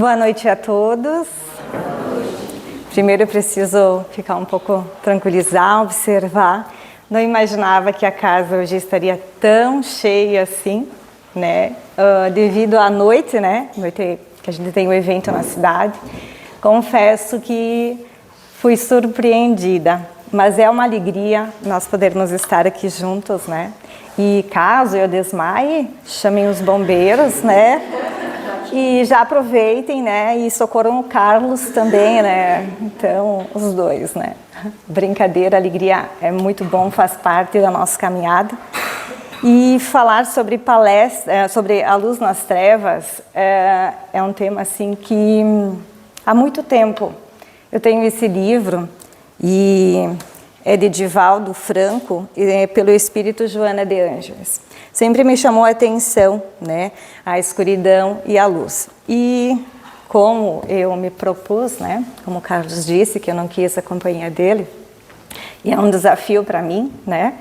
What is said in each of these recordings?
Boa noite a todos. Primeiro eu preciso ficar um pouco tranquilizar, observar. Não imaginava que a casa hoje estaria tão cheia assim, né? Devido à noite, né? Noite que a gente tem um evento na cidade. Confesso que fui surpreendida, mas é uma alegria nós podermos estar aqui juntos, né? E caso eu desmaie, chamem os bombeiros, né? E já aproveitem, né? E socorram o Carlos também, né? Então, os dois, né? Brincadeira, alegria é muito bom, faz parte da nossa caminhada. E falar sobre palestra, sobre a luz nas trevas, é um tema assim que há muito tempo eu tenho esse livro e é de Divaldo Franco e é pelo Espírito Joana de Ângeles. Sempre me chamou a atenção, né, a escuridão e a luz. E como eu me propus, né, como o Carlos disse, que eu não quis a companhia dele, e é um desafio para mim, né,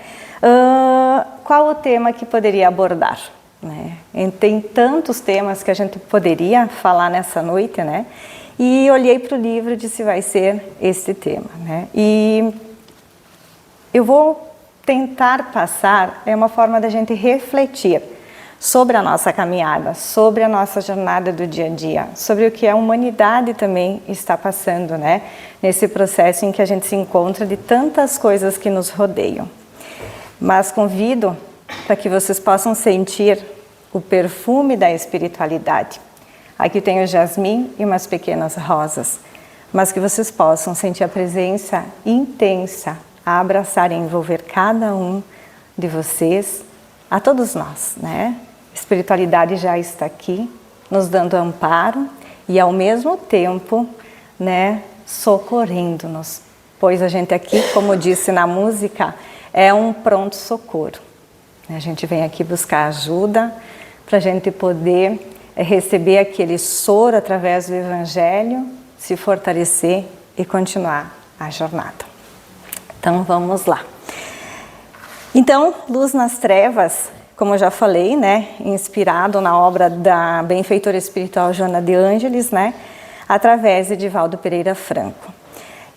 qual o tema que poderia abordar? Né? Tem tantos temas que a gente poderia falar nessa noite, né, e olhei para o livro e disse, vai ser esse tema, né, e eu vou tentar passar, é uma forma da gente refletir sobre a nossa caminhada, sobre a nossa jornada do dia a dia, sobre o que a humanidade também está passando, né? Nesse processo em que a gente se encontra de tantas coisas que nos rodeiam. Mas convido para que vocês possam sentir o perfume da espiritualidade. Aqui tem o jasmim e umas pequenas rosas, mas que vocês possam sentir a presença intensa, a abraçar e envolver cada um de vocês, a todos nós, né? A espiritualidade já está aqui, nos dando amparo e ao mesmo tempo, né, socorrendo-nos. Pois a gente aqui, como disse na música, é um pronto-socorro. A gente vem aqui buscar ajuda para a gente poder receber aquele soro através do Evangelho, se fortalecer e continuar a jornada. Então, vamos lá. Então, Luz nas Trevas, como eu já falei, né, inspirado na obra da benfeitora espiritual Joana de Ângeles, né, através de Divaldo Pereira Franco.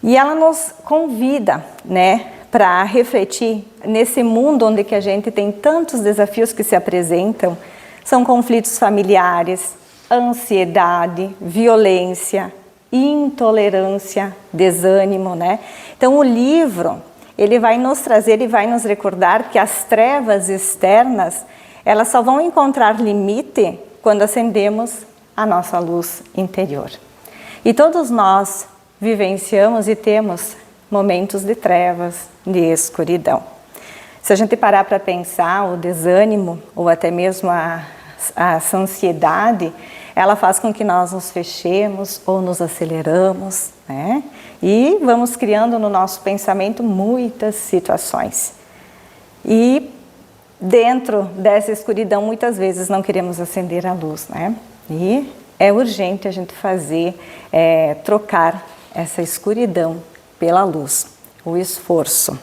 E ela nos convida, né, para refletir nesse mundo onde que a gente tem tantos desafios que se apresentam, são conflitos familiares, ansiedade, violência, intolerância, desânimo, né? Então o livro, ele vai nos trazer e vai nos recordar que as trevas externas, elas só vão encontrar limite quando acendemos a nossa luz interior. E todos nós vivenciamos e temos momentos de trevas, de escuridão. Se a gente parar para pensar, o desânimo ou até mesmo essa ansiedade, ela faz com que nós nos fechemos ou nos aceleramos, né? E vamos criando no nosso pensamento muitas situações. E dentro dessa escuridão, muitas vezes não queremos acender a luz, né? E é urgente a gente fazer, trocar essa escuridão pela luz, o esforço.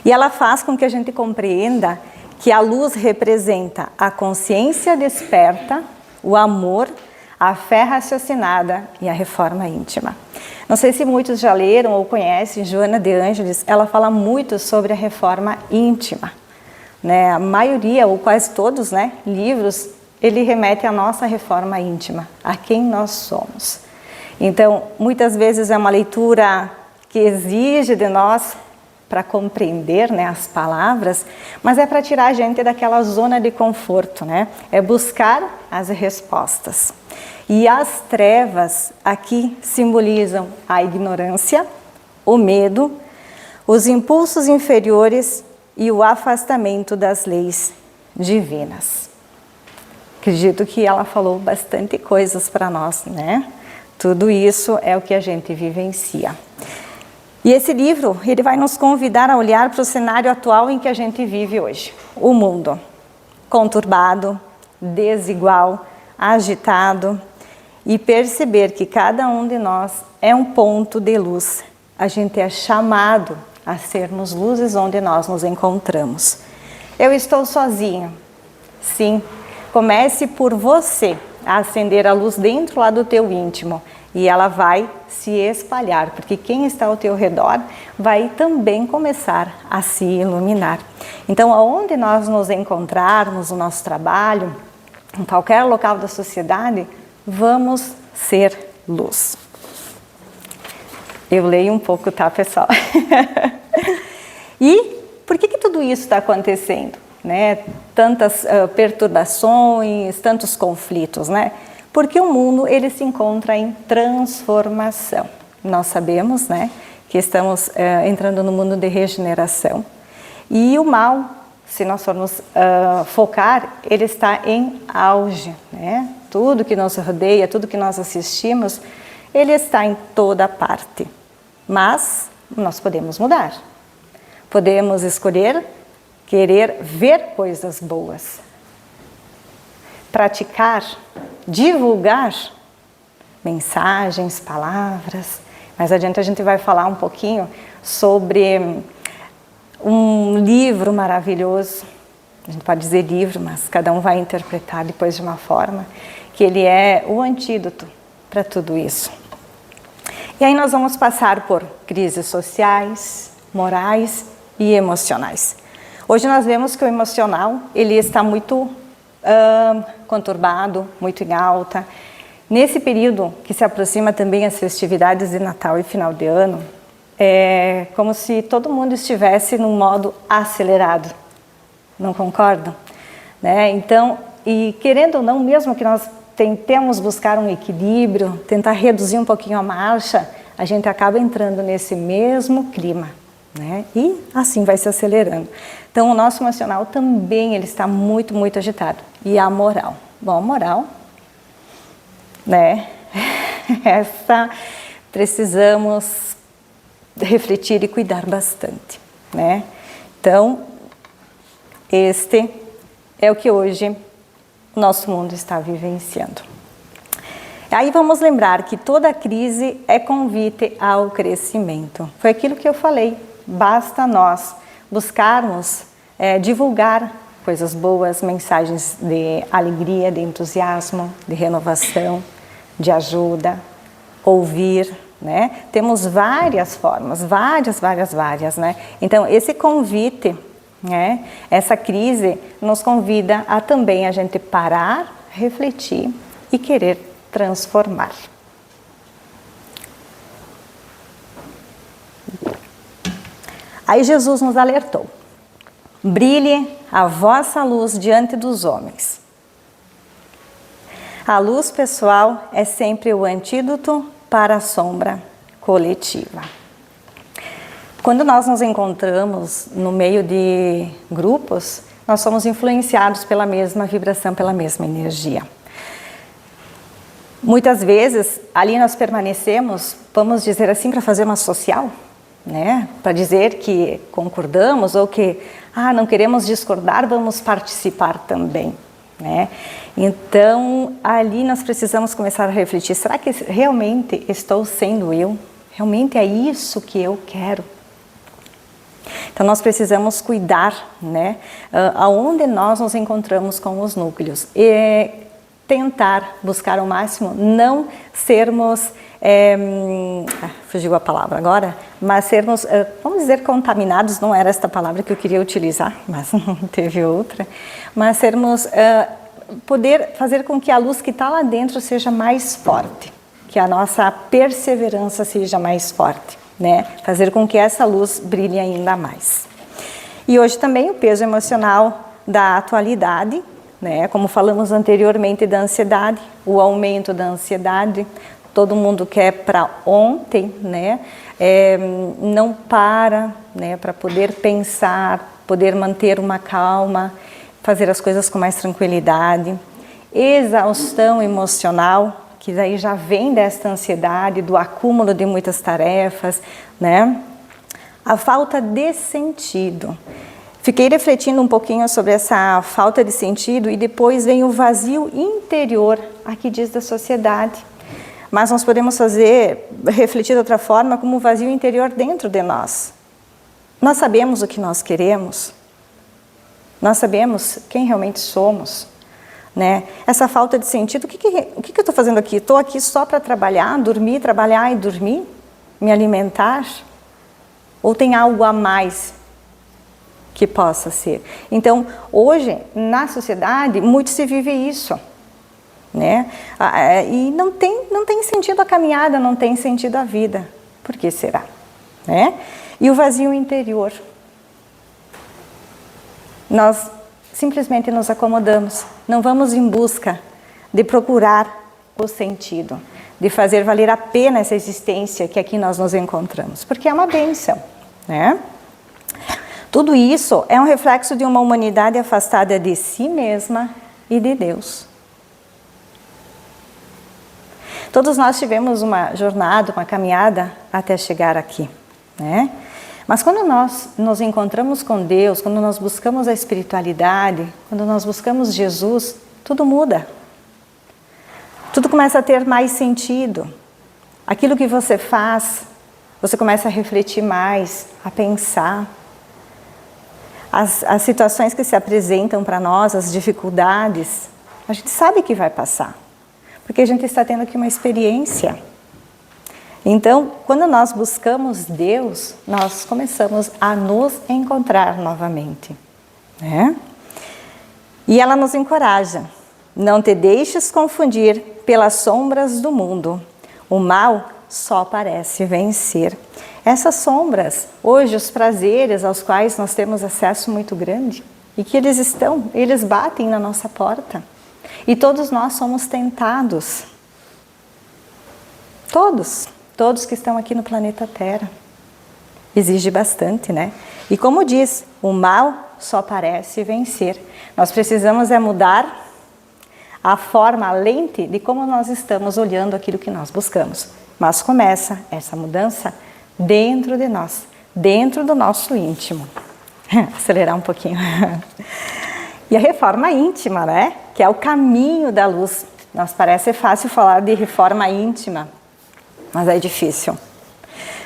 E ela faz com que a gente compreenda que a luz representa a consciência desperta, o amor, a fé raciocinada e a reforma íntima. Não sei se muitos já leram ou conhecem Joana de Ângeles, ela fala muito sobre a reforma íntima. Né? A maioria, ou quase todos, né, livros, ele remete à nossa reforma íntima, a quem nós somos. Então, muitas vezes é uma leitura que exige de nós para compreender, né, as palavras, mas é para tirar a gente daquela zona de conforto, né? É buscar as respostas. E as trevas aqui simbolizam a ignorância, o medo, os impulsos inferiores e o afastamento das leis divinas. Acredito que ela falou bastante coisas para nós, né? Tudo isso é o que a gente vivencia. E esse livro, ele vai nos convidar a olhar para o cenário atual em que a gente vive hoje. O mundo conturbado, desigual, agitado, e perceber que cada um de nós é um ponto de luz. A gente é chamado a sermos luzes onde nós nos encontramos. Eu estou sozinho. Sim, comece por você acender a luz dentro lá do teu íntimo e ela vai se espalhar, porque quem está ao teu redor vai também começar a se iluminar. Então, aonde nós nos encontrarmos no nosso trabalho, em qualquer local da sociedade, vamos ser luz. Eu leio um pouco, tá, pessoal? E por que tudo isso está acontecendo? Né? Tantas perturbações, tantos conflitos, né? Porque o mundo ele se encontra em transformação. Nós sabemos, né, que estamos entrando no mundo de regeneração. E o mal, se nós formos focar, ele está em auge, né? Tudo que nos rodeia, tudo que nós assistimos, ele está em toda parte. Mas nós podemos mudar. Podemos escolher querer ver coisas boas, praticar, divulgar mensagens, palavras. Mais adiante a gente vai falar um pouquinho sobre um livro maravilhoso. A gente pode dizer livro, mas cada um vai interpretar depois de uma forma, que ele é o antídoto para tudo isso. E aí nós vamos passar por crises sociais, morais e emocionais. Hoje nós vemos que o emocional ele está muito conturbado, muito em alta. Nesse período que se aproxima também as festividades de Natal e final de ano, é como se todo mundo estivesse num modo acelerado. Não concordam? Né? Então, e querendo ou não, mesmo que nós tentemos buscar um equilíbrio, tentar reduzir um pouquinho a marcha, a gente acaba entrando nesse mesmo clima. Né? E assim vai se acelerando. Então o nosso emocional também ele está muito, muito agitado. E a moral? Bom, a moral, né? Essa precisamos refletir e cuidar bastante, né? Então, este é o que hoje o nosso mundo está vivenciando. Aí vamos lembrar que toda crise é convite ao crescimento. Foi aquilo que eu falei. Basta nós buscarmos divulgar coisas boas, mensagens de alegria, de entusiasmo, de renovação, de ajuda, ouvir, né? Temos várias formas, várias, né? Então, esse convite, né? Essa crise nos convida a também a gente parar, refletir e querer transformar. Aí Jesus nos alertou: brilhe a vossa luz diante dos homens. A luz pessoal é sempre o antídoto para a sombra coletiva. Quando nós nos encontramos no meio de grupos, nós somos influenciados pela mesma vibração, pela mesma energia. Muitas vezes, ali nós permanecemos, vamos dizer assim, para fazer uma social, né? Para dizer que concordamos ou que não queremos discordar, vamos participar também, né? Então, ali nós precisamos começar a refletir: será que realmente estou sendo eu? Realmente é isso que eu quero? Então, nós precisamos cuidar, né? Aonde nós nos encontramos com os núcleos e tentar buscar ao máximo não sermos, fugiu a palavra agora, mas sermos, vamos dizer, contaminados, não era esta palavra que eu queria utilizar, mas não teve outra, mas sermos, poder fazer com que a luz que está lá dentro seja mais forte, que a nossa perseverança seja mais forte, né? Fazer com que essa luz brilhe ainda mais. E hoje também o peso emocional da atualidade, né? Como falamos anteriormente da ansiedade, o aumento da ansiedade, todo mundo quer para ontem, né? Não para, né? Para poder pensar, poder manter uma calma, fazer as coisas com mais tranquilidade. Exaustão emocional, que daí já vem desta ansiedade, do acúmulo de muitas tarefas, né? A falta de sentido. Fiquei refletindo um pouquinho sobre essa falta de sentido e depois vem o vazio interior, aqui diz da sociedade. Mas nós podemos refletir de outra forma, como o vazio interior dentro de nós. Nós sabemos o que nós queremos, nós sabemos quem realmente somos, né? Essa falta de sentido, o que eu estou fazendo aqui? Estou aqui só para trabalhar, dormir, trabalhar e dormir? Me alimentar? Ou tem algo a mais que possa ser? Então, hoje, na sociedade, muito se vive isso, né? E não tem sentido a caminhada, não tem sentido a vida. Por que será? Né? E o vazio interior. Nós simplesmente nos acomodamos, não vamos em busca de procurar o sentido, de fazer valer a pena essa existência que aqui nós nos encontramos, porque é uma bênção, né? Tudo isso é um reflexo de uma humanidade afastada de si mesma e de Deus. Todos nós tivemos uma jornada, uma caminhada até chegar aqui, né? Mas quando nós nos encontramos com Deus, quando nós buscamos a espiritualidade, quando nós buscamos Jesus, tudo muda. Tudo começa a ter mais sentido. Aquilo que você faz, você começa a refletir mais, a pensar. As situações que se apresentam para nós, as dificuldades, a gente sabe que vai passar. Porque a gente está tendo aqui uma experiência. Então, quando nós buscamos Deus, nós começamos a nos encontrar novamente, né? E ela nos encoraja. Não te deixes confundir pelas sombras do mundo. O mal só parece vencer. Essas sombras, hoje os prazeres aos quais nós temos acesso muito grande, e que eles batem na nossa porta. E todos nós somos tentados. Todos que estão aqui no planeta Terra. Exige bastante, né? E como diz, o mal só parece vencer. Nós precisamos mudar a forma, a lente de como nós estamos olhando aquilo que nós buscamos. Mas começa essa mudança dentro de nós, dentro do nosso íntimo. Acelerar um pouquinho. E a reforma íntima, né? Que é o caminho da luz. Nos parece fácil falar de reforma íntima, mas é difícil.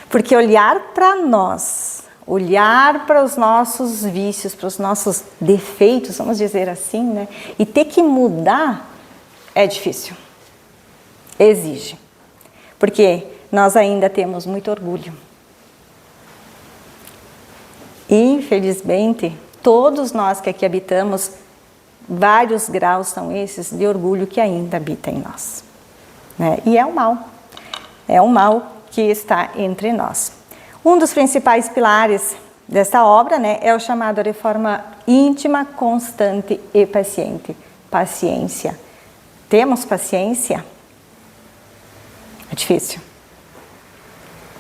Porque olhar para nós, olhar para os nossos vícios, para os nossos defeitos, vamos dizer assim, né? E ter que mudar é difícil. Exige. Porque nós ainda temos muito orgulho. Infelizmente, todos nós que aqui habitamos, vários graus são esses de orgulho que ainda habita em nós, né? E é o mal que está entre nós. Um dos principais pilares desta obra, né, é o chamado reforma íntima, constante e paciente. Paciência. Temos paciência? É difícil.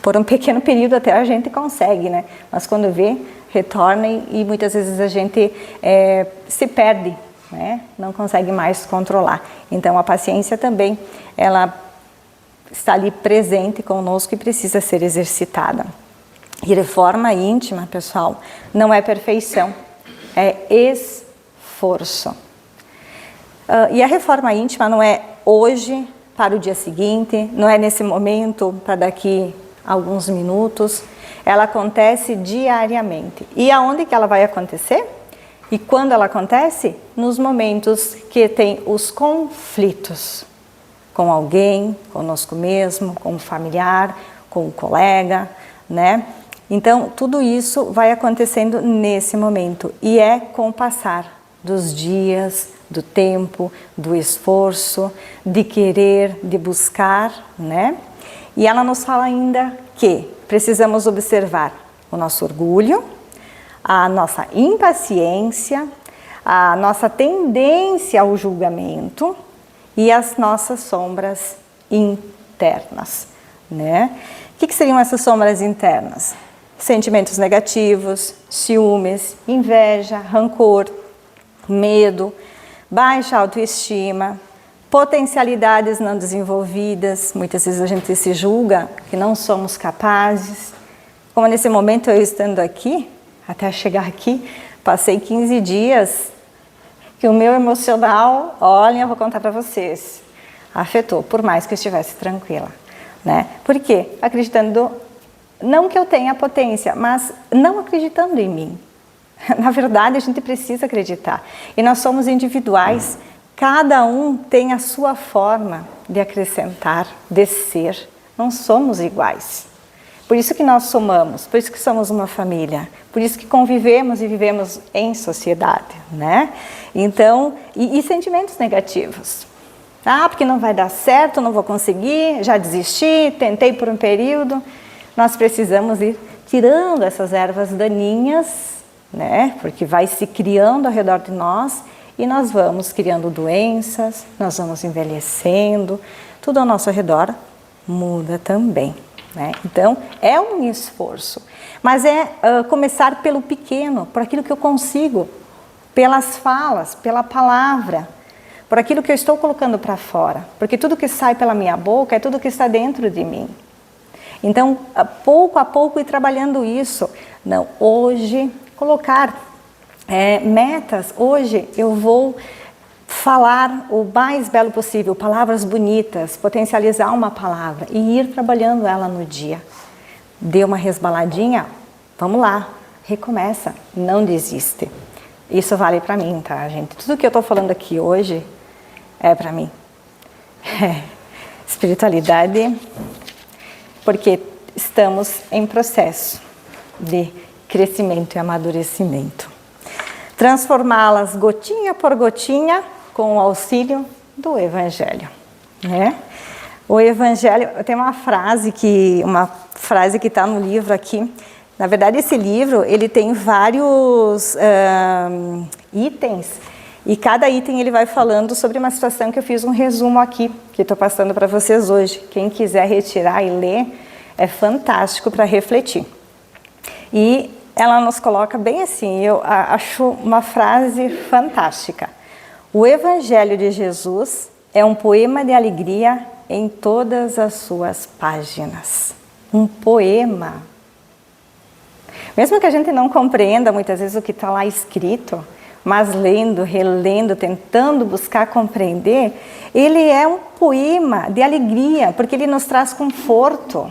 Por um pequeno período até a gente consegue, né? Mas quando vê, retorna e muitas vezes a gente se perde, né? Não consegue mais controlar. Então a paciência também, ela está ali presente conosco e precisa ser exercitada. E reforma íntima, pessoal, não é perfeição, é esforço. E a reforma íntima não é hoje para o dia seguinte, não é nesse momento para daqui a alguns minutos, ela acontece diariamente. E aonde que ela vai acontecer? E quando ela acontece? Nos momentos que tem os conflitos com alguém, conosco mesmo, com um familiar, com um colega, né? Então, tudo isso vai acontecendo nesse momento e é com o passar dos dias, do tempo, do esforço, de querer, de buscar, né? E ela nos fala ainda que precisamos observar o nosso orgulho, a nossa impaciência, a nossa tendência ao julgamento e as nossas sombras internas, né? O que seriam essas sombras internas? Sentimentos negativos, ciúmes, inveja, rancor, medo, baixa autoestima, potencialidades não desenvolvidas. Muitas vezes a gente se julga que não somos capazes. Como nesse momento eu estando aqui, até chegar aqui, passei 15 dias que o meu emocional, olha, eu vou contar para vocês, afetou, por mais que eu estivesse tranquila, né? Por quê? Acreditando, não que eu tenha potência, mas não acreditando em mim. Na verdade, a gente precisa acreditar. E nós somos individuais, Cada um tem a sua forma de acrescentar, de ser. Não somos iguais. Por isso que nós somamos, por isso que somos uma família, por isso que convivemos e vivemos em sociedade, né? Então, e sentimentos negativos. Ah, porque não vai dar certo, não vou conseguir, já desisti, tentei por um período. Nós precisamos ir tirando essas ervas daninhas, né? Porque vai se criando ao redor de nós e nós vamos criando doenças, nós vamos envelhecendo, tudo ao nosso redor muda também, né? Então, é um esforço, mas é começar pelo pequeno, por aquilo que eu consigo, pelas falas, pela palavra, por aquilo que eu estou colocando para fora, porque tudo que sai pela minha boca é tudo que está dentro de mim. Então, pouco a pouco ir trabalhando isso. Não, hoje, colocar metas, hoje eu vou falar o mais belo possível, palavras bonitas, potencializar uma palavra e ir trabalhando ela no dia. Deu uma resbaladinha, vamos lá, recomeça, não desiste. Isso vale para mim, tá, gente? Tudo que eu estou falando aqui hoje é para mim. Espiritualidade, porque estamos em processo de crescimento e amadurecimento. Transformá-las gotinha por gotinha com o auxílio do Evangelho, né? O Evangelho, tem uma frase que está no livro aqui. Na verdade, esse livro ele tem vários itens e cada item ele vai falando sobre uma situação que eu fiz um resumo aqui, que estou passando para vocês hoje. Quem quiser retirar e ler, é fantástico para refletir. E ela nos coloca bem assim, eu acho uma frase fantástica. O Evangelho de Jesus é um poema de alegria em todas as suas páginas. Um poema. Mesmo que a gente não compreenda muitas vezes o que está lá escrito, mas lendo, relendo, tentando buscar compreender, ele é um poema de alegria, porque ele nos traz conforto.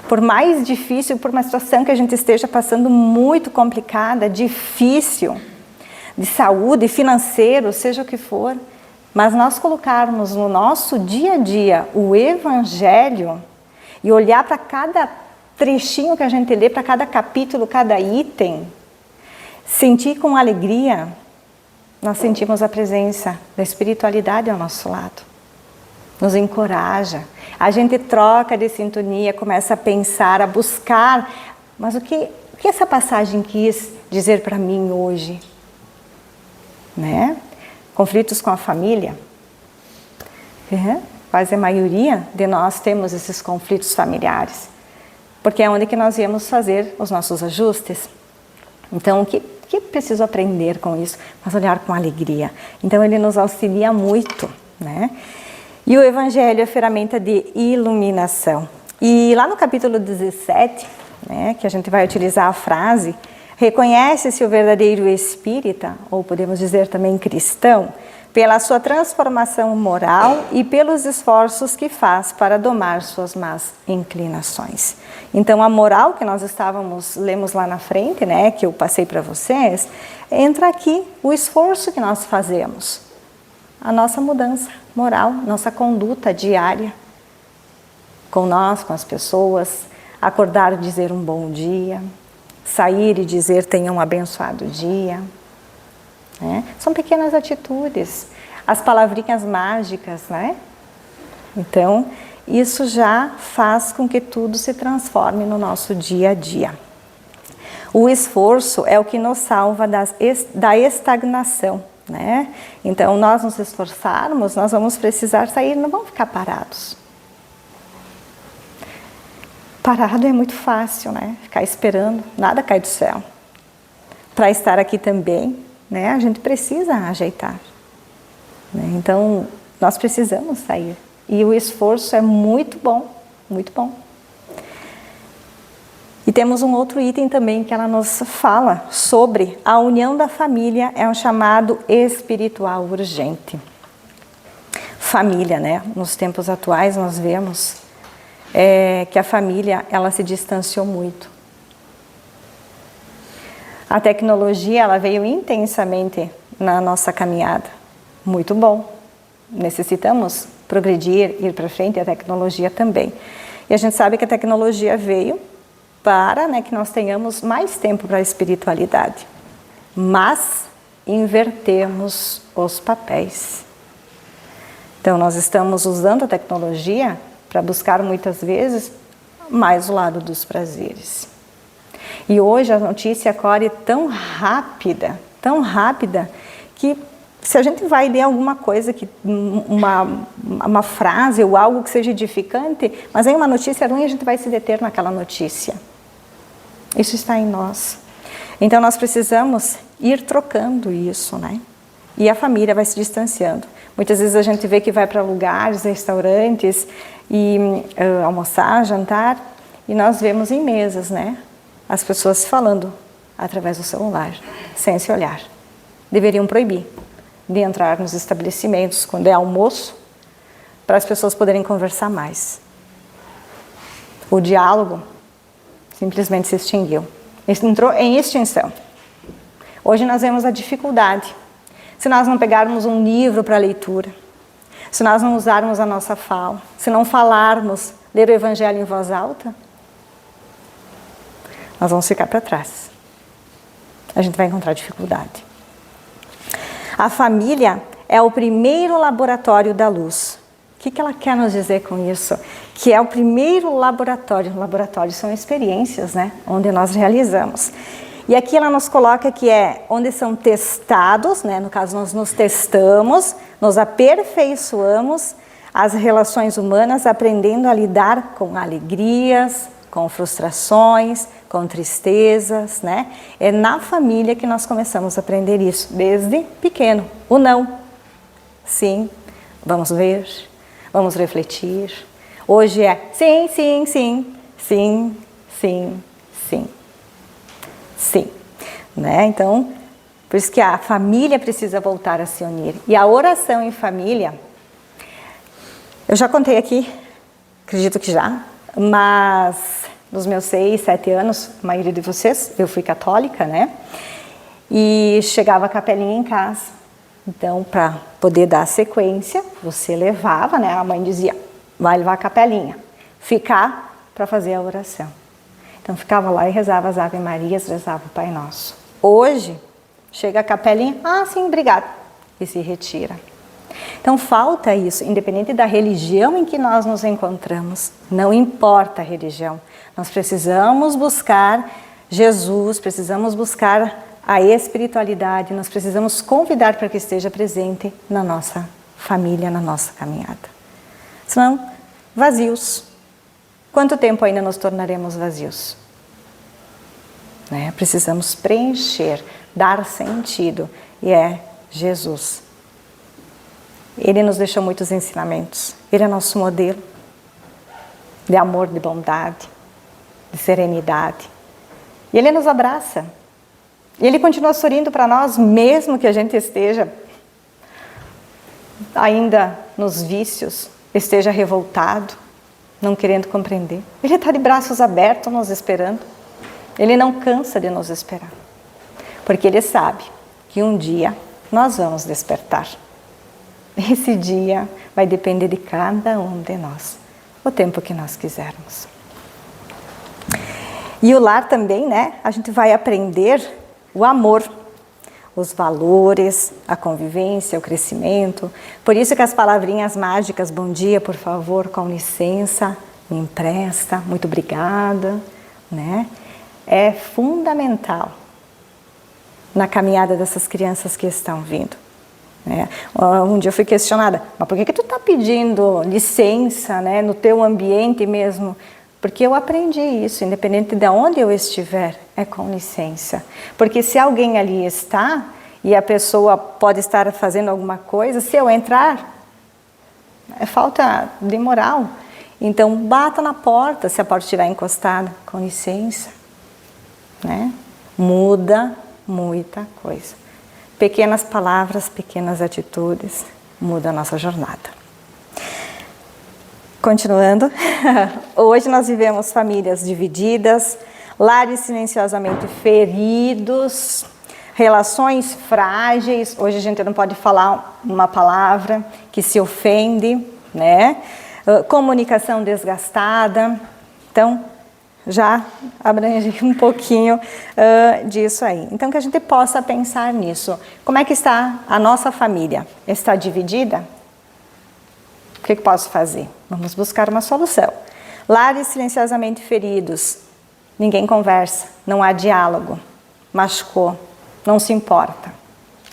Por mais difícil, por uma situação que a gente esteja passando muito complicada, difícil, de saúde, financeiro, seja o que for, mas nós colocarmos no nosso dia a dia o Evangelho e olhar para cada trechinho que a gente lê, para cada capítulo, cada item, sentir com alegria, nós sentimos a presença da espiritualidade ao nosso lado. Nos encoraja, a gente troca de sintonia, começa a pensar, a buscar, mas o que essa passagem quis dizer para mim hoje? Né? Conflitos com a família, quase a maioria de nós temos esses conflitos familiares, porque é onde que nós íamos fazer os nossos ajustes. Então, o que preciso aprender com isso? Mas olhar com alegria. Então, ele nos auxilia muito, né? E o Evangelho é ferramenta de iluminação. E lá no capítulo 17, né, que a gente vai utilizar a frase, reconhece-se o verdadeiro espírita, ou podemos dizer também cristão, pela sua transformação moral e pelos esforços que faz para domar suas más inclinações. Então, a moral que nós lemos lá na frente, né, que eu passei para vocês, entra aqui o esforço que nós fazemos. A nossa mudança moral, nossa conduta diária com nós, com as pessoas, acordar e dizer um bom dia, sair e dizer tenha um abençoado dia, né? São pequenas atitudes, as palavrinhas mágicas, né? Então, isso já faz com que tudo se transforme no nosso dia a dia. O esforço é o que nos salva da estagnação, né? Então, nós nos esforçarmos, nós vamos precisar sair, não vamos ficar parados. Parado é muito fácil, né? Ficar esperando, nada cai do céu. Para estar aqui também, né? A gente precisa ajeitar, né? Então, nós precisamos sair. E o esforço é muito bom, muito bom. E temos um outro item também que ela nos fala sobre a união da família, é um chamado espiritual urgente. Família, né? Nos tempos atuais nós vemos que a família ela se distanciou muito. A tecnologia ela veio intensamente na nossa caminhada. Muito bom. Necessitamos progredir, ir para frente, e a tecnologia também. E a gente sabe que a tecnologia veio para, né, que nós tenhamos mais tempo para a espiritualidade. Mas invertemos os papéis. Então, nós estamos usando a tecnologia para buscar muitas vezes mais o lado dos prazeres. E hoje a notícia corre tão rápida, que se a gente vai ler alguma coisa, uma frase ou algo que seja edificante, mas aí uma notícia ruim, a gente vai se deter naquela notícia. Isso está em nós. Então nós precisamos ir trocando isso, né? E a família vai se distanciando. Muitas vezes a gente vê que vai para lugares, restaurantes, e almoçar, jantar, e nós vemos em mesas, né? As pessoas falando através do celular, sem se olhar. Deveriam proibir de entrar nos estabelecimentos quando é almoço, para as pessoas poderem conversar mais. O diálogo simplesmente se extinguiu. Entrou em extinção. Hoje nós vemos a dificuldade. Se nós não pegarmos um livro para leitura, se nós não usarmos a nossa fala, se não falarmos, ler o Evangelho em voz alta, nós vamos ficar para trás. A gente vai encontrar dificuldade. A família é o primeiro laboratório da luz. O que ela quer nos dizer com isso? Que é o primeiro laboratório. Laboratórios são experiências, né? Onde nós realizamos. E aqui ela nos coloca que é onde são testados, né? No caso, nós nos testamos, nos aperfeiçoamos as relações humanas, aprendendo a lidar com alegrias, com frustrações, com tristezas, né? É na família que nós começamos a aprender isso, desde pequeno. O não. Sim, vamos ver, vamos refletir. Hoje é sim, sim, sim, sim, sim, sim. Sim, né? Então, por isso que a família precisa voltar a se unir. E a oração em família, eu já contei aqui, acredito que já, mas nos meus 6, 7 anos, a maioria de vocês, eu fui católica, né? E chegava a capelinha em casa. Então, para poder dar sequência, você levava, né? A mãe dizia, vai levar a capelinha, ficar para fazer a oração. Então, ficava lá e rezava as Ave Marias, rezava o Pai Nosso. Hoje, chega a capelinha, sim, obrigado, e se retira. Então, falta isso, independente da religião em que nós nos encontramos, não importa a religião, nós precisamos buscar Jesus, precisamos buscar a espiritualidade, nós precisamos convidar para que esteja presente na nossa família, na nossa caminhada. Senão, vazios. Quanto tempo ainda nos tornaremos vazios? Né? Precisamos preencher, dar sentido, e é Jesus. Ele nos deixou muitos ensinamentos. Ele é nosso modelo de amor, de bondade, de serenidade. E Ele nos abraça. E Ele continua sorrindo para nós, mesmo que a gente esteja ainda nos vícios, esteja revoltado, não querendo compreender. Ele está de braços abertos nos esperando. Ele não cansa de nos esperar. Porque Ele sabe que um dia nós vamos despertar. Esse dia vai depender de cada um de nós, o tempo que nós quisermos. E o lar também, né? A gente vai aprender o amor, os valores, a convivência, o crescimento. Por isso que as palavrinhas mágicas, bom dia, por favor, com licença, me empresta, muito obrigada, né? É fundamental na caminhada dessas crianças que estão vindo. Um dia eu fui questionada, mas por que tu está pedindo licença, né, no teu ambiente mesmo? Porque eu aprendi isso, independente de onde eu estiver, é com licença. Porque se alguém ali está e a pessoa pode estar fazendo alguma coisa, se eu entrar, é falta de moral. Então bata na porta, se a porta estiver encostada, com licença. Né? Muda muita coisa. Pequenas palavras, pequenas atitudes, muda a nossa jornada. Continuando, hoje nós vivemos famílias divididas, lares silenciosamente feridos, Relações frágeis, hoje a gente não pode falar uma palavra que se ofende, né? Comunicação desgastada, então já abrange um pouquinho disso aí. Então que a gente possa pensar nisso. Como é que está a nossa família? Está dividida? O que posso fazer? Vamos buscar uma solução. Lares silenciosamente feridos, ninguém conversa, não há diálogo, machucou, não se importa,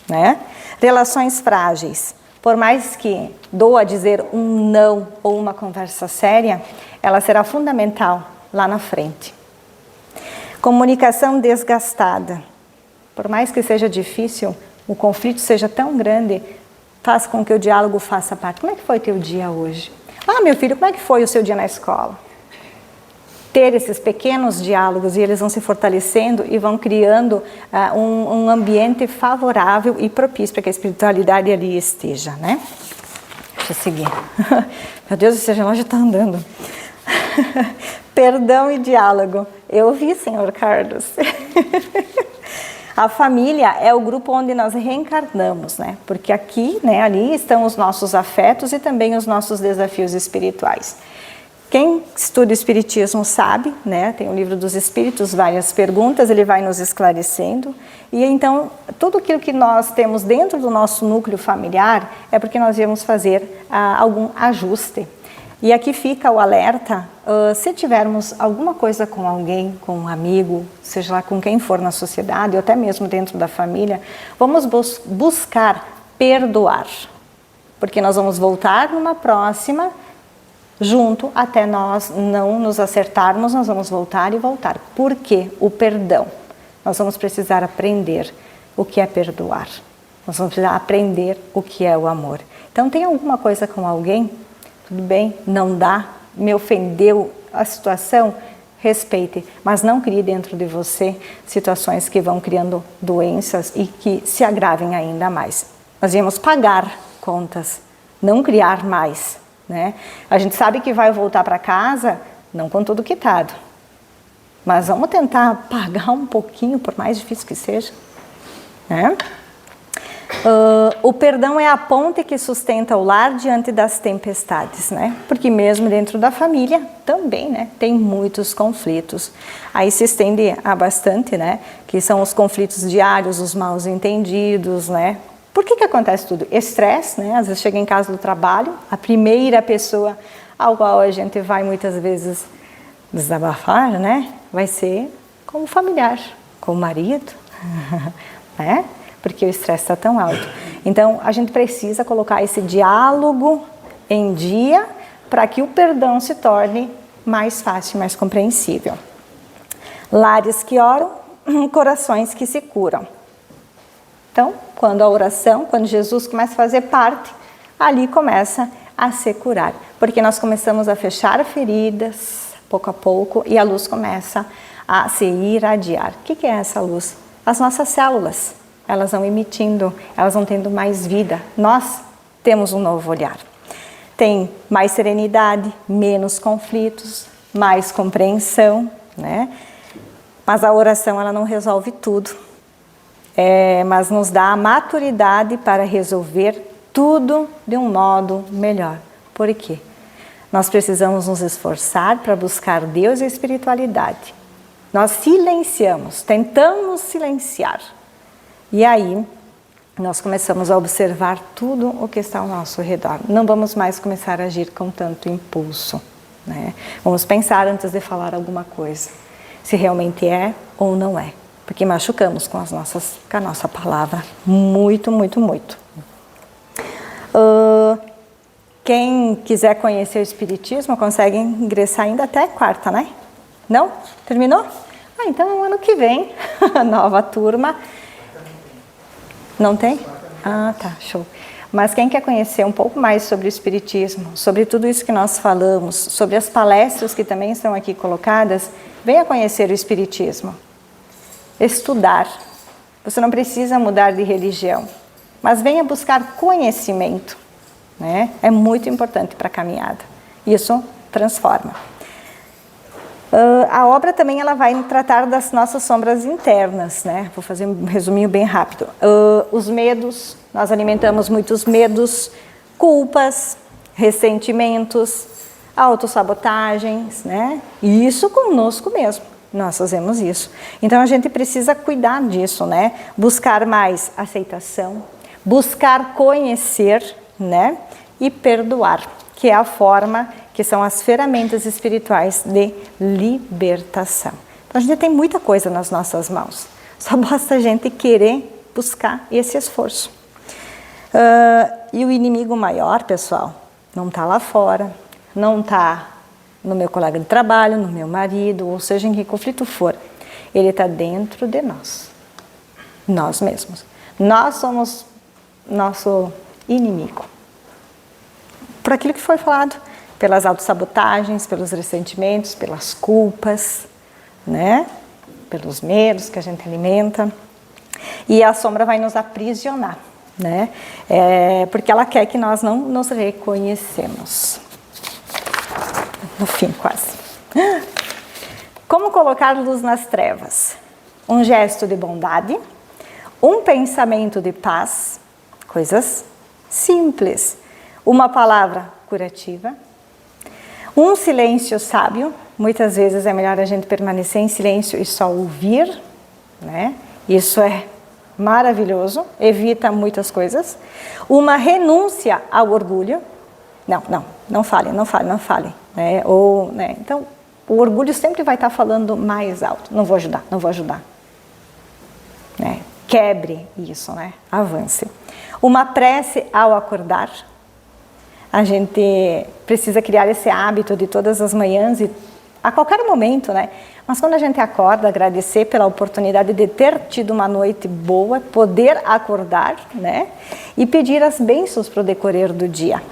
né? Relações frágeis, por mais que doa dizer um não ou uma conversa séria, ela será fundamental lá na frente. Comunicação desgastada, por mais que seja difícil, o conflito seja tão grande, faz com que o diálogo faça parte. Como é que foi teu dia hoje? Ah, meu filho, como é que foi o seu dia na escola? Ter esses pequenos diálogos e eles vão se fortalecendo e vão criando um ambiente favorável e propício para que a espiritualidade ali esteja, né? Deixa eu seguir. Meu Deus, esse relógio está andando. Perdão e diálogo. Eu vi, senhor Carlos. A família é o grupo onde nós reencarnamos, né? Porque aqui, né, ali estão os nossos afetos e também os nossos desafios espirituais. Quem estuda o Espiritismo sabe, né? Tem o Livro dos Espíritos, várias perguntas, ele vai nos esclarecendo. E então, tudo aquilo que nós temos dentro do nosso núcleo familiar é porque nós íamos fazer algum ajuste. E aqui fica o alerta, se tivermos alguma coisa com alguém, com um amigo, seja lá com quem for na sociedade, ou até mesmo dentro da família, vamos buscar perdoar. Porque nós vamos voltar numa próxima, junto, até nós não nos acertarmos, nós vamos voltar e voltar. Por quê? O perdão. Nós vamos precisar aprender o que é perdoar. Nós vamos precisar aprender o que é o amor. Então, tem alguma coisa com alguém? Tudo bem, não dá, me ofendeu a situação, respeite, mas não crie dentro de você situações que vão criando doenças e que se agravem ainda mais. Nós íamos pagar contas, não criar mais, né? A gente sabe que vai voltar para casa, não com tudo quitado, mas vamos tentar pagar um pouquinho, por mais difícil que seja, né? O perdão é a ponte que sustenta o lar diante das tempestades, né? Porque mesmo dentro da família também, né, tem muitos conflitos. Aí se estende a bastante, né? Que são os conflitos diários, os mal entendidos, né? Por que acontece tudo? Estresse, né? Às vezes chega em casa do trabalho, a primeira pessoa ao qual a gente vai muitas vezes desabafar, né? Vai ser com o familiar, com o marido, né? Porque o estresse está tão alto. Então, a gente precisa colocar esse diálogo em dia para que o perdão se torne mais fácil, mais compreensível. Lares que oram, corações que se curam. Então, quando a oração, quando Jesus começa a fazer parte, ali começa a se curar. Porque nós começamos a fechar feridas, pouco a pouco, e a luz começa a se irradiar. O que é essa luz? As nossas células. Elas vão emitindo, elas vão tendo mais vida. Nós temos um novo olhar. Tem mais serenidade, menos conflitos, mais compreensão, né? Mas a oração, ela não resolve tudo. Mas nos dá a maturidade para resolver tudo de um modo melhor. Por quê? Nós precisamos nos esforçar para buscar Deus e a espiritualidade. Nós silenciamos, tentamos silenciar. E aí, nós começamos a observar tudo o que está ao nosso redor. Não vamos mais começar a agir com tanto impulso, né? Vamos pensar antes de falar alguma coisa, se realmente é ou não é. Porque machucamos com a nossa palavra muito, muito, muito. Quem quiser conhecer o Espiritismo, consegue ingressar ainda até quarta, né? Não? Terminou? Então ano que vem, nova turma. Não tem? Ah, tá, show. Mas quem quer conhecer um pouco mais sobre o Espiritismo, sobre tudo isso que nós falamos, sobre as palestras que também estão aqui colocadas, venha conhecer o Espiritismo. Estudar. Você não precisa mudar de religião, mas venha buscar conhecimento, né? É muito importante para a caminhada. Isso transforma. A obra também ela vai tratar das nossas sombras internas, né? Vou fazer um resuminho bem rápido. Os medos, nós alimentamos muitos medos, culpas, ressentimentos, autossabotagens, né? E isso conosco mesmo, nós fazemos isso. Então a gente precisa cuidar disso, né? Buscar mais aceitação, buscar conhecer, né? E perdoar, que é a forma, que são as ferramentas espirituais de libertação. Então a gente tem muita coisa nas nossas mãos, só basta a gente querer buscar esse esforço. E o inimigo maior, pessoal, não está lá fora, não está no meu colega de trabalho, no meu marido, ou seja, em que conflito for. Ele está dentro de nós mesmos. Nós somos nosso inimigo. Por aquilo que foi falado, pelas autossabotagens, pelos ressentimentos, pelas culpas, né? Pelos medos que a gente alimenta. E a sombra vai nos aprisionar, né? Porque ela quer que nós não nos reconhecemos. No fim, quase. Como colocar luz nas trevas? Um gesto de bondade, um pensamento de paz, coisas simples. Uma palavra curativa, um silêncio sábio. Muitas vezes é melhor a gente permanecer em silêncio e só ouvir, né? Isso é maravilhoso, evita muitas coisas. Uma renúncia ao orgulho. Não fale. Né? Então, o orgulho sempre vai estar falando mais alto. Não vou ajudar. Né? Quebre isso, né? Avance. Uma prece ao acordar. A gente precisa criar esse hábito de todas as manhãs e a qualquer momento, né? Mas quando a gente acorda, agradecer pela oportunidade de ter tido uma noite boa, poder acordar, né? E pedir as bênçãos para o decorrer do dia.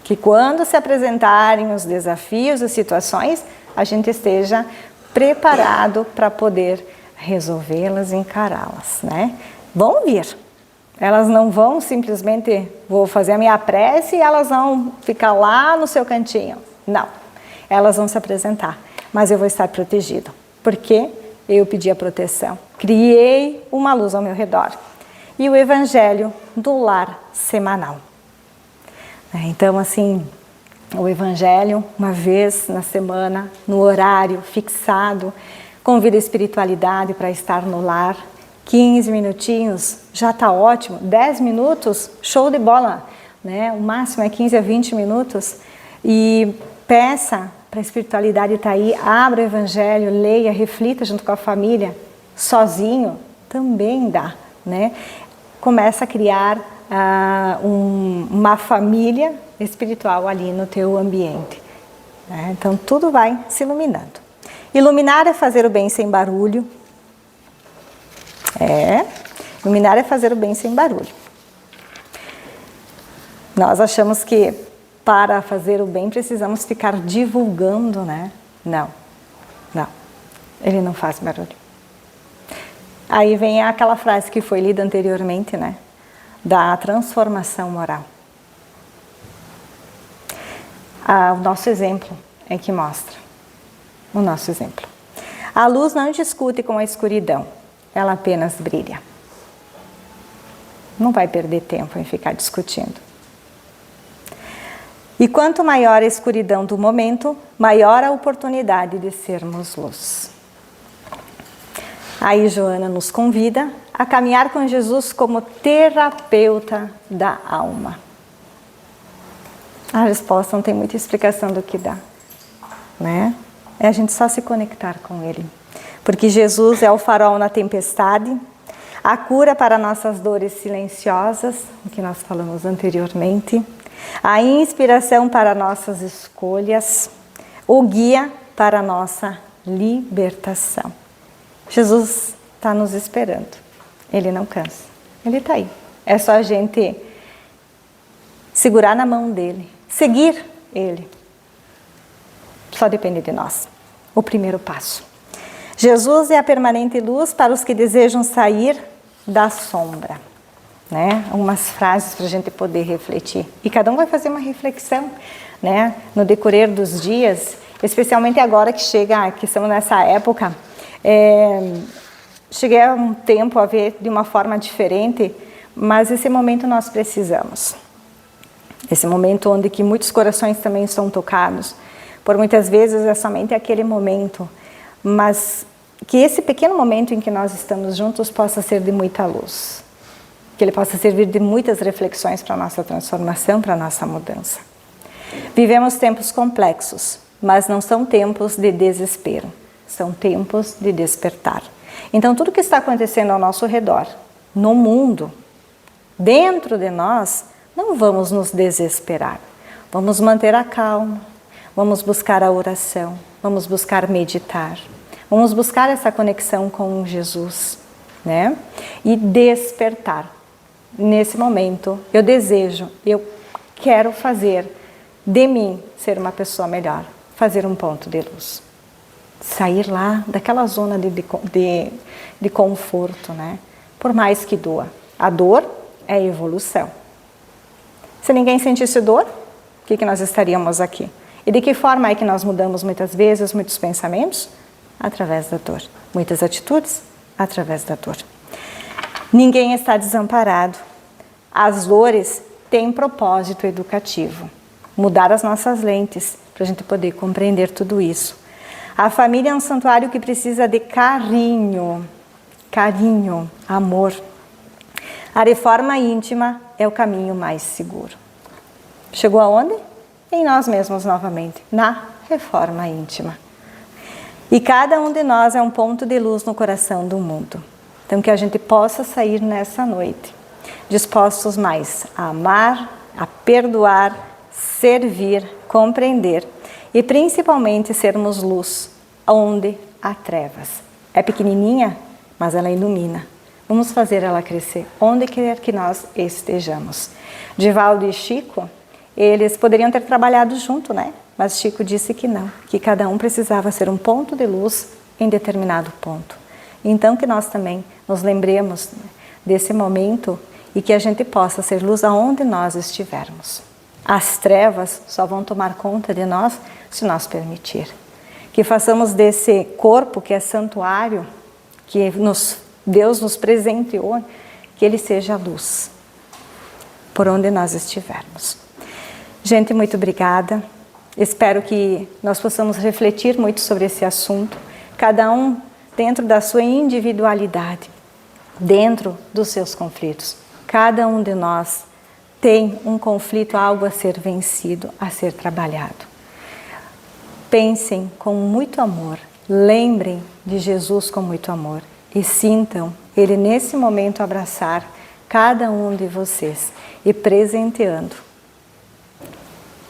Que quando se apresentarem os desafios e situações, a gente esteja preparado para poder resolvê-las e encará-las, né? Vão vir. Elas não vão simplesmente, vou fazer a minha prece e elas vão ficar lá no seu cantinho. Não, elas vão se apresentar, mas eu vou estar protegido, porque eu pedi a proteção. Criei uma luz ao meu redor. E o Evangelho do Lar semanal. Então, assim, o Evangelho, uma vez na semana, no horário fixado, convida a espiritualidade para estar no lar. 15 minutinhos, já está ótimo. 10 minutos, show de bola, né? O máximo é 15 a 20 minutos. E peça para a espiritualidade estar aí, abra o Evangelho, leia, reflita junto com a família. Sozinho, também dá, né? Começa a criar uma família espiritual ali no teu ambiente. Né? Então, tudo vai se iluminando. Iluminar é fazer o bem sem barulho. Iluminar é fazer o bem sem barulho. Nós achamos que para fazer o bem precisamos ficar divulgando, né? Não. Ele não faz barulho. Aí vem aquela frase que foi lida anteriormente, né? Da transformação moral. O nosso exemplo é que mostra. O nosso exemplo. A luz não discute com a escuridão. Ela apenas brilha. Não vai perder tempo em ficar discutindo. E quanto maior a escuridão do momento, maior a oportunidade de sermos luz. Aí Joana nos convida a caminhar com Jesus como terapeuta da alma. A resposta não tem muita explicação do que dá, né? É a gente só se conectar com Ele. Porque Jesus é o farol na tempestade, a cura para nossas dores silenciosas, o que nós falamos anteriormente, a inspiração para nossas escolhas, o guia para a nossa libertação. Jesus está nos esperando, Ele não cansa, Ele está aí. É só a gente segurar na mão dEle, seguir Ele. Só depende de nós, o primeiro passo. Jesus é a permanente luz para os que desejam sair da sombra. Né? Algumas frases para a gente poder refletir. E cada um vai fazer uma reflexão, né? No decorrer dos dias especialmente agora que estamos nessa época, cheguei a um tempo a ver de uma forma diferente, mas esse momento nós precisamos. Esse momento onde que muitos corações também estão tocados. Por muitas vezes é somente aquele momento, mas que esse pequeno momento em que nós estamos juntos possa ser de muita luz. Que ele possa servir de muitas reflexões para a nossa transformação, para a nossa mudança. Vivemos tempos complexos, mas não são tempos de desespero, são tempos de despertar. Então tudo que está acontecendo ao nosso redor, no mundo, dentro de nós, não vamos nos desesperar. Vamos manter a calma, vamos buscar a oração, vamos buscar meditar, vamos buscar essa conexão com Jesus, né? E despertar. Nesse momento, eu desejo, eu quero fazer de mim ser uma pessoa melhor, fazer um ponto de luz. Sair lá daquela zona de conforto, né? Por mais que doa. A dor é evolução. Se ninguém sentisse dor, o que nós estaríamos aqui? E de que forma é que nós mudamos muitas vezes, muitos pensamentos? Através da dor. Muitas atitudes? Através da dor. Ninguém está desamparado. As dores têm propósito educativo. Mudar as nossas lentes para a gente poder compreender tudo isso. A família é um santuário que precisa de carinho, amor. A reforma íntima é o caminho mais seguro. Chegou aonde? Em nós mesmos novamente, na reforma íntima. E cada um de nós é um ponto de luz no coração do mundo. Então que a gente possa sair nessa noite, dispostos mais a amar, a perdoar, servir, compreender e principalmente sermos luz onde há trevas. É pequenininha, mas ela ilumina. Vamos fazer ela crescer onde quer que nós estejamos. Divaldo e Chico, eles poderiam ter trabalhado junto, né? Mas Chico disse que não, que cada um precisava ser um ponto de luz em determinado ponto. Então que nós também nos lembremos desse momento e que a gente possa ser luz aonde nós estivermos. As trevas só vão tomar conta de nós se nós permitir. Que façamos desse corpo que é santuário, que Deus nos presenteou, que ele seja luz, por onde nós estivermos. Gente, muito obrigada. Espero que nós possamos refletir muito sobre esse assunto, cada um dentro da sua individualidade, dentro dos seus conflitos. Cada um de nós tem um conflito, algo a ser vencido, a ser trabalhado. Pensem com muito amor, lembrem de Jesus com muito amor e sintam Ele nesse momento abraçar cada um de vocês e presenteando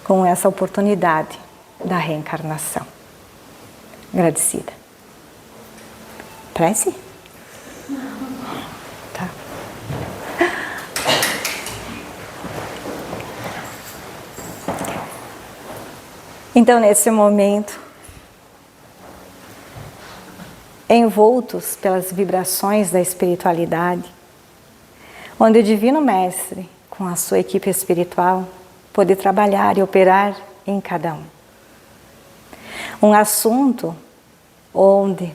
com essa oportunidade da reencarnação. Agradecida. Prece? Tá. Então, nesse momento, envoltos pelas vibrações da espiritualidade, onde o Divino Mestre, com a sua equipe espiritual, pode trabalhar e operar em cada um. Um assunto onde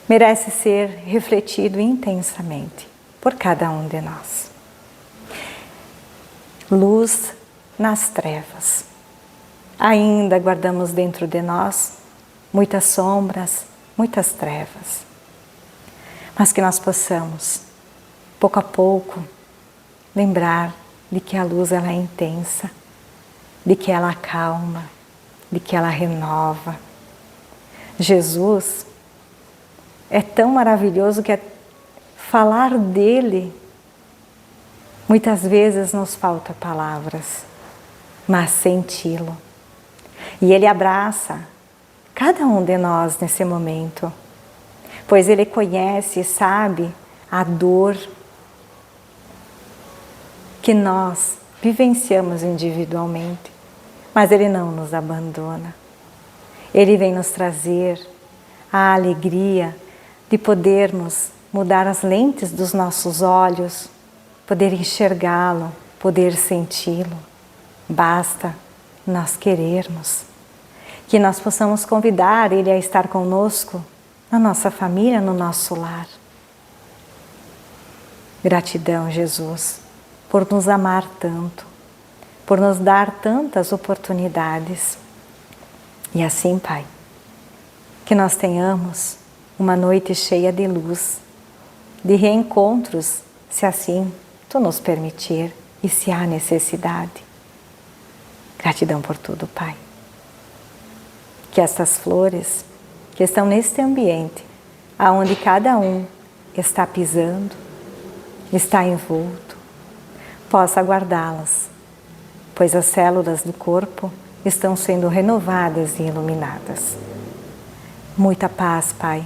merece ser refletido intensamente por cada um de nós. Luz nas trevas. Ainda guardamos dentro de nós muitas sombras, muitas trevas. Mas que nós possamos, pouco a pouco, lembrar de que a luz ela é intensa, de que ela acalma, de que ela renova. Jesus é tão maravilhoso que falar dele, muitas vezes nos falta palavras, mas senti-lo. E ele abraça cada um de nós nesse momento, pois ele conhece e sabe a dor que nós vivenciamos individualmente, mas ele não nos abandona. Ele vem nos trazer a alegria de podermos mudar as lentes dos nossos olhos, poder enxergá-lo, poder senti-lo. Basta nós querermos, que nós possamos convidar Ele a estar conosco, na nossa família, no nosso lar. Gratidão, Jesus, por nos amar tanto, por nos dar tantas oportunidades. E assim, Pai, que nós tenhamos uma noite cheia de luz, de reencontros, se assim Tu nos permitir e se há necessidade. Gratidão por tudo, Pai. Que estas flores que estão neste ambiente, aonde cada um está pisando, está envolto, possa guardá-las, pois as células do corpo estão sendo renovadas e iluminadas. Muita paz, Pai,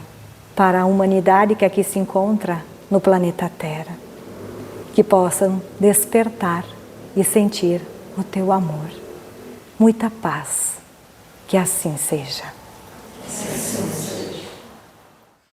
para a humanidade que aqui se encontra no planeta Terra, que possam despertar e sentir o Teu amor. Muita paz, que assim seja.